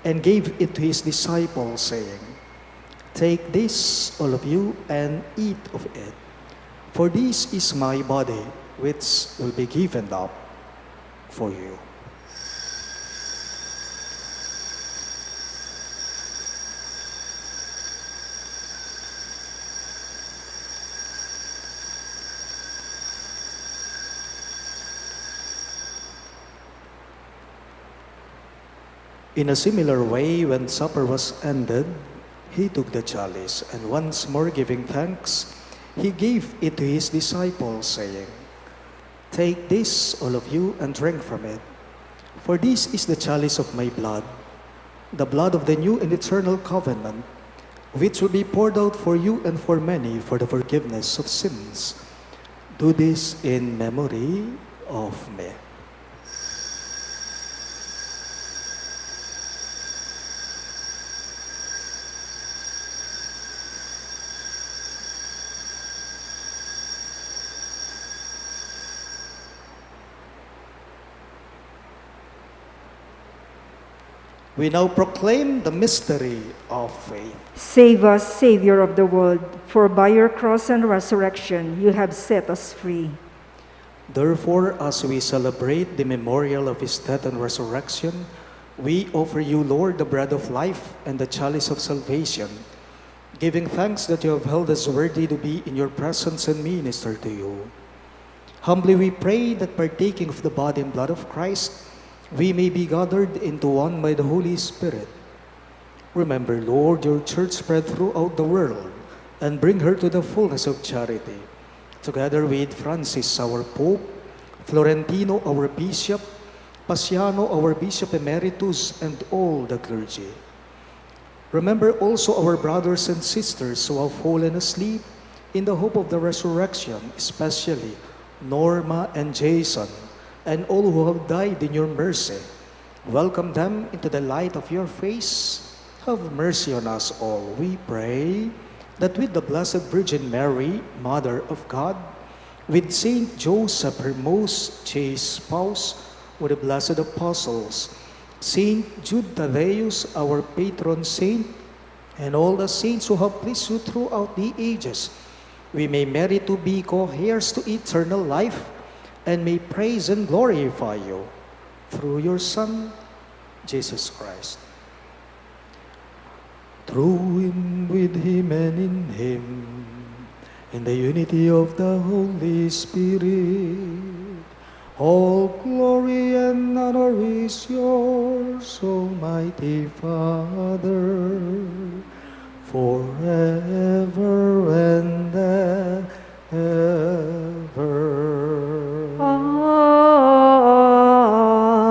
and gave it to his disciples, saying, "Take this, all of you, and eat of it. For this is my body, which will be given up for you." In a similar way, when supper was ended, he took the chalice, and once more giving thanks, he gave it to his disciples, saying, "Take this, all of you, and drink from it. For this is the chalice of my blood, the blood of the new and eternal covenant, which will be poured out for you and for many for the forgiveness of sins. Do this in memory of me." We now proclaim the mystery of faith. Save us, Savior of the world, for by your cross and resurrection you have set us free. Therefore, as we celebrate the memorial of his death and resurrection, we offer you, Lord, the bread of life and the chalice of salvation, giving thanks that you have held us worthy to be in your presence and minister to you. Humbly we pray that partaking of the body and blood of Christ, we may be gathered into one by the Holy Spirit. Remember, Lord, your church spread throughout the world, and bring her to the fullness of charity, together with Francis, our Pope, Florentino, our Bishop, Pasiano, our Bishop Emeritus, and all the clergy. Remember also our brothers and sisters who have fallen asleep in the hope of the resurrection, especially Norma and Jason, and all who have died in your mercy. Welcome them into the light of your face. Have mercy on us all, we pray, that with the Blessed Virgin Mary, Mother of God, with Saint Joseph, her most chaste spouse, with the blessed apostles, Saint Jude Thaddeus, our patron saint, and all the saints who have pleased you throughout the ages, we may merit to be co-heirs to eternal life, and may praise and glorify you through your Son, Jesus Christ. Through him, with him, and in him, in the unity of the Holy Spirit, all glory and honor is yours, Almighty Father, forever and ever.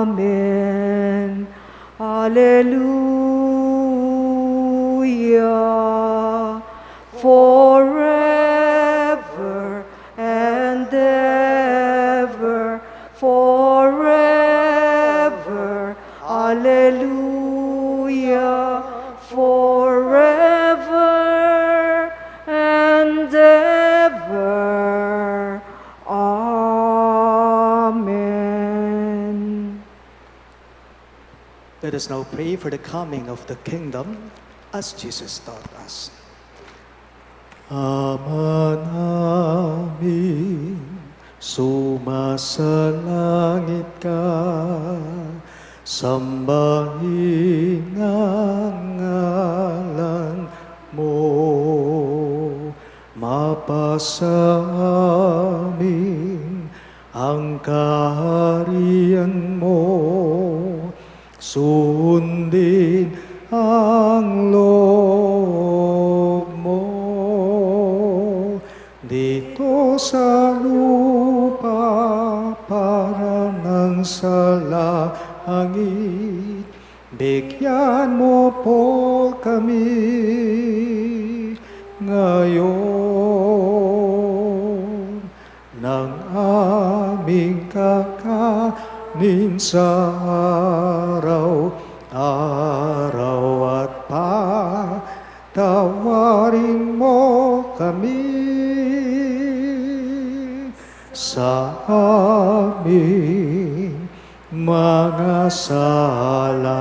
Amen. Alleluia. Forever and ever. Forever. Alleluia. Forever and ever. Amen. Let us now pray for the coming of the kingdom as Jesus taught us. Ama namin, sumasalangit ka, sambahin ang ngalan mo, mapasa amin ang kaharian mo, sundin ang loob mo dito sa lupa para nang sa langit. Bigyan mo po kami ngayon ng aming kakanin sa araw-araw at patawarin mo kami sa aming mga sala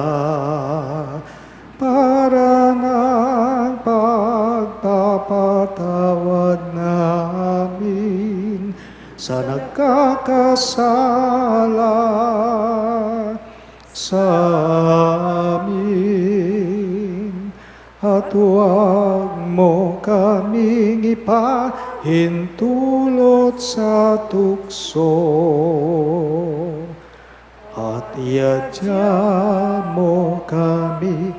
para ng pagpapatawad namin sa nagkakasala sa amin. At huwag mo kaming ipahintulot sa tukso at iadya mo kami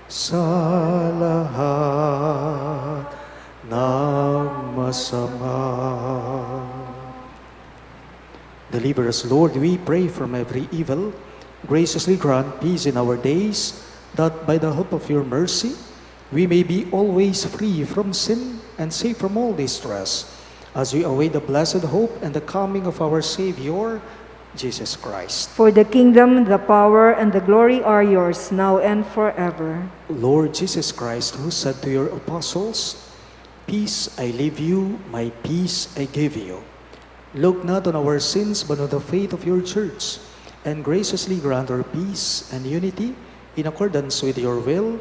sa lahat ng masama. Deliver us, Lord, we pray, from every evil. Graciously grant peace in our days, that by the help of your mercy, we may be always free from sin and safe from all distress, as we await the blessed hope and the coming of our Savior, Jesus Christ. For the kingdom, the power, and the glory are yours, now and forever. Lord Jesus Christ, who said to your apostles, "Peace I leave you, my peace I give you," look not on our sins, but on the faith of your church, and graciously grant her peace and unity in accordance with your will,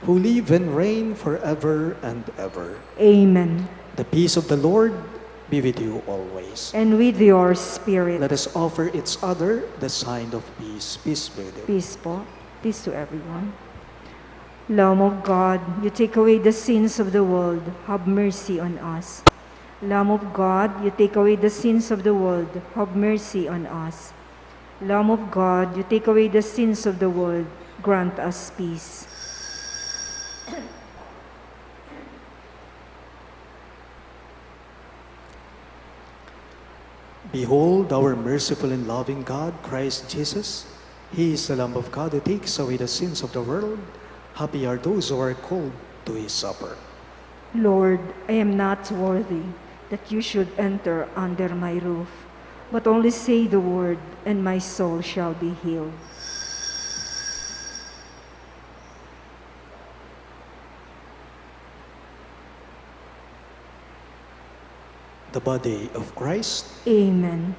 who live and reign forever and ever. Amen. The peace of the Lord be with you always. And with your spirit. Let us offer each other the sign of peace. Peace be with you. Peace po. Peace to everyone. Lamb of God, you take away the sins of the world. Have mercy on us. Lamb of God, you take away the sins of the world. Have mercy on us. Lamb of God, you take away the sins of the world. Grant us peace. Behold our merciful and loving God, Christ Jesus. He is the Lamb of God who takes away the sins of the world. Happy are those who are called to his supper. Lord, I am not worthy that you should enter under my roof, but only say the word, and my soul shall be healed. The body of Christ. Amen.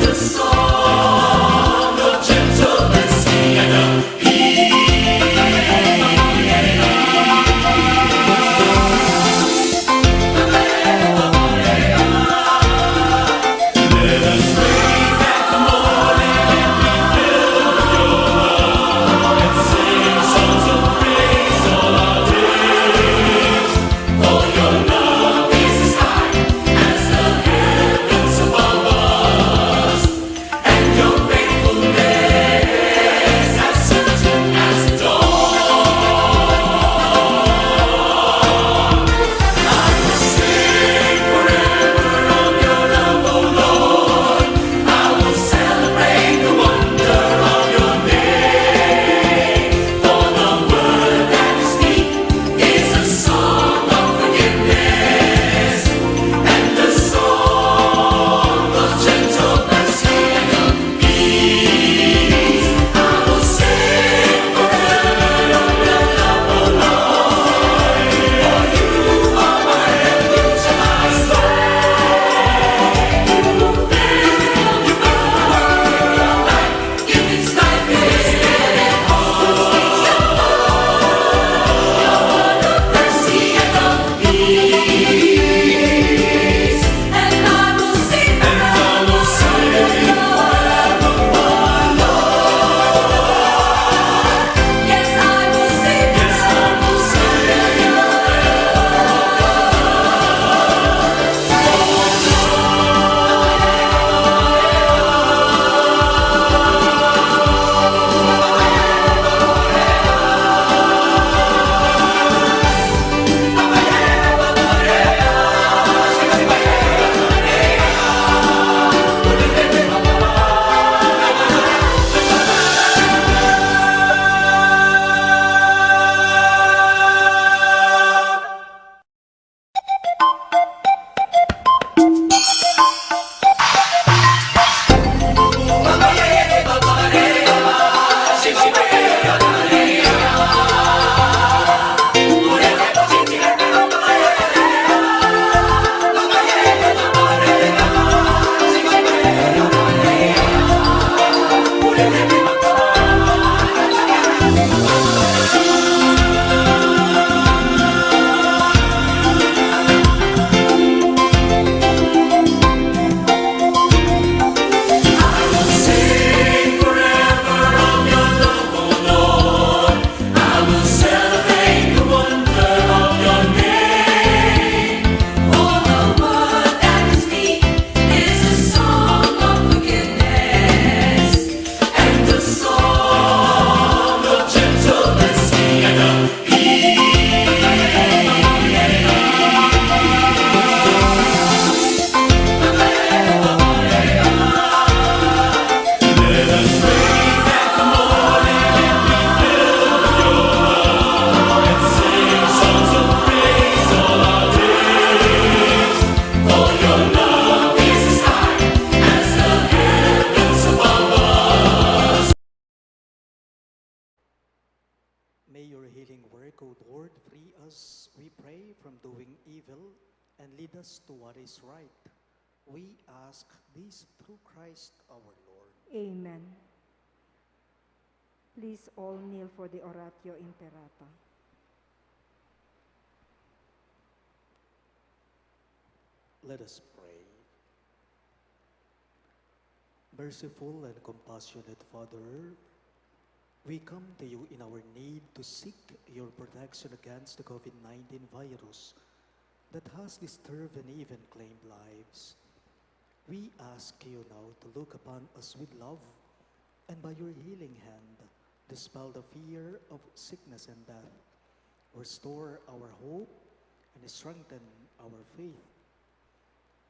The work, O Lord, free us, we pray, from doing evil and lead us to what is right. We ask this through Christ our Lord. Amen. Please all kneel for the Oratio Imperata. Let us pray. Merciful and compassionate Father, we come to you in our need to seek your protection against the COVID-19 virus that has disturbed and even claimed lives. We ask you now to look upon us with love and by your healing hand, dispel the fear of sickness and death, restore our hope, and strengthen our faith.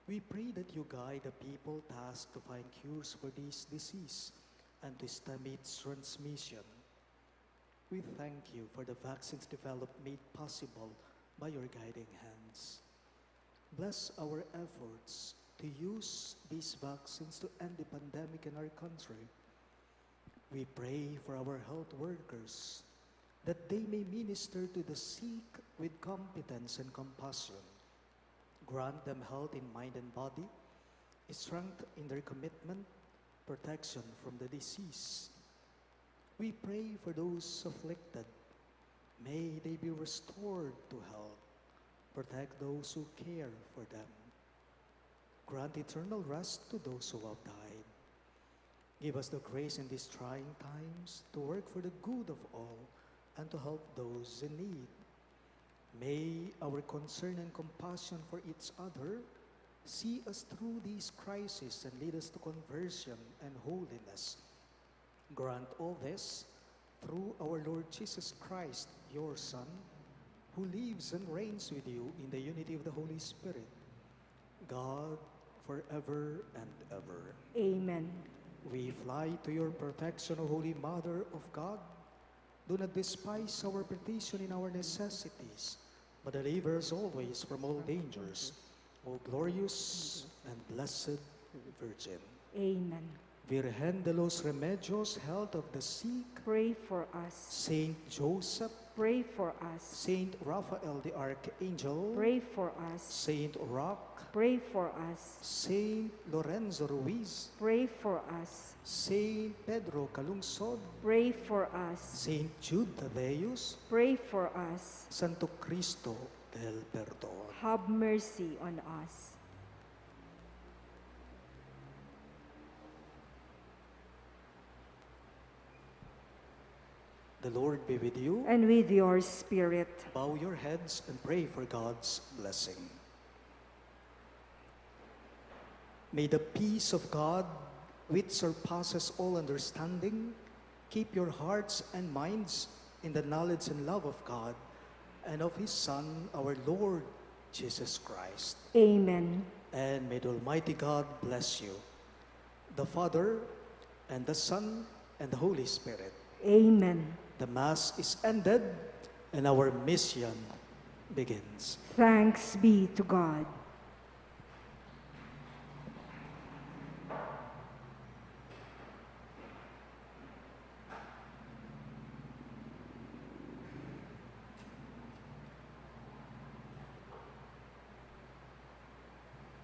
We pray that you guide the people tasked to find cures for this disease and to stem its transmission. We thank you for the vaccines developed made possible by your guiding hands. Bless our efforts to use these vaccines to end the pandemic in our country. We pray for our health workers that they may minister to the sick with competence and compassion. Grant them health in mind and body, strength in their commitment, protection from the disease. We pray for those afflicted. May they be restored to health. Protect those who care for them. Grant eternal rest to those who have died. Give us the grace in these trying times to work for the good of all and to help those in need. May our concern and compassion for each other see us through these crises and lead us to conversion and holiness. Grant all this through our Lord Jesus Christ, your Son, who lives and reigns with you in the unity of the Holy Spirit, God, forever and ever. Amen. We fly to your protection, O Holy Mother of God. Do not despise our petition in our necessities, but deliver us always from all dangers, O glorious and blessed Virgin. Amen. Virgen de los Remedios, health of the sick, Pray for us. Saint Joseph, Pray for us. Saint Raphael the Archangel, Pray for us. Saint Roch, Pray for us. Saint Lorenzo Ruiz, Pray for us. Saint Pedro Calungsod, Pray for us. Saint Jude Thaddeus, Pray for us. Santo Cristo del Perdón. Have mercy on us. The Lord be with you. And with your spirit. Bow your heads and pray for God's blessing. May the peace of God, which surpasses all understanding, keep your hearts and minds in the knowledge and love of God and of His Son, our Lord Jesus Christ. Amen. And may the Almighty God bless you, the Father, and the Son, and the Holy Spirit. Amen. The Mass is ended, and our mission begins. Thanks be to God.